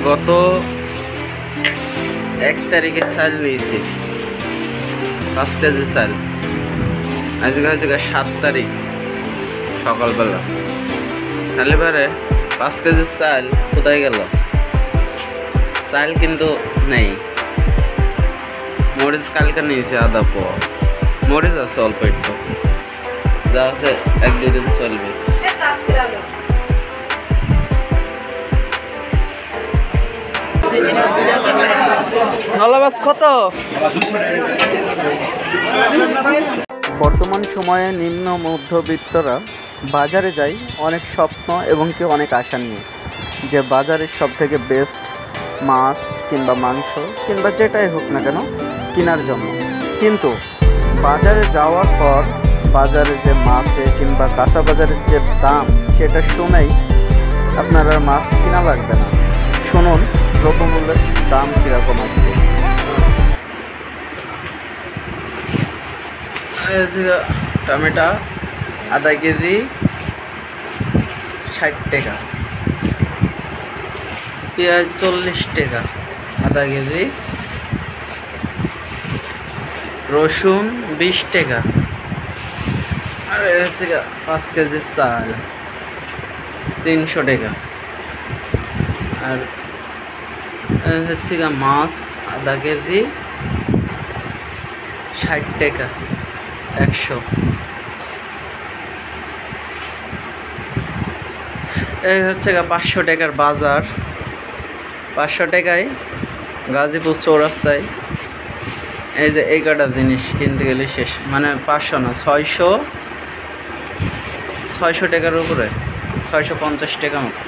গত 1 তারিখে চাল নিয়েছি 5 কেজি চাল। আজকে হচ্ছে 7 তারিখ সকালবেলা। তাহলে এবারে 5 কেজি চাল কোথায় গেল? চাল কিন্তু নেই। মরিচ কালকে নিয়েছি আধা পোয়া, মরিচ আছে অল্প একটু, যা আছে 1-2 দিন চলবে। নলাবাস কত? বর্তমান সময়ে নিম্ন মধ্যবিত্তরা বাজারে যায় অনেক স্বপ্ন এবং কি অনেক আশা নিয়ে, যে বাজারের সব থেকে বেস্ট মাছ কিংবা মাংস কিংবা যেটাই হোক না কেন কেনার জন্য। কিন্তু বাজারে যাওয়ার পর বাজারে যে মাছে কিংবা কাঁচা বাজারের যে দাম সেটা শুনেই আপনার আর মাছ কিনা লাগবে না। শুনুন দ্রব্যমূল্যের দাম কীরকম আছে। টমেটো আধা কেজি 60 টাকা, পেঁয়াজ 40 টাকা আধা কেজি, রসুন 20 টাকা, আর হচ্ছে 5 কেজি চাল 300 টাকা, আর হচ্ছে মাছ আধা কেজি 60 টাকা 100। এই হচ্ছে 500 টাকার বাজার। 500 টাকায় গাজীপুর চৌরাস্তায় এই যে এই কটা জিনিস কিনতে গেলে শেষ, মানে 500 না 600 টাকার উপরে, 650 টাকা মতো।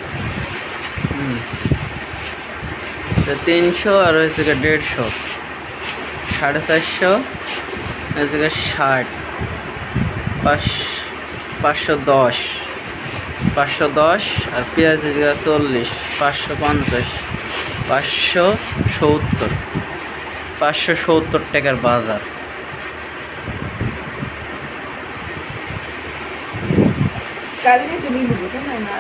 300 আর হয়েছে 150, 450 হয়েছে 60, 510 আর পেঁয়াজ হয়েছে 40, 550, 570 টাকার বাজার। কালকে তুমি নেবো তাই না?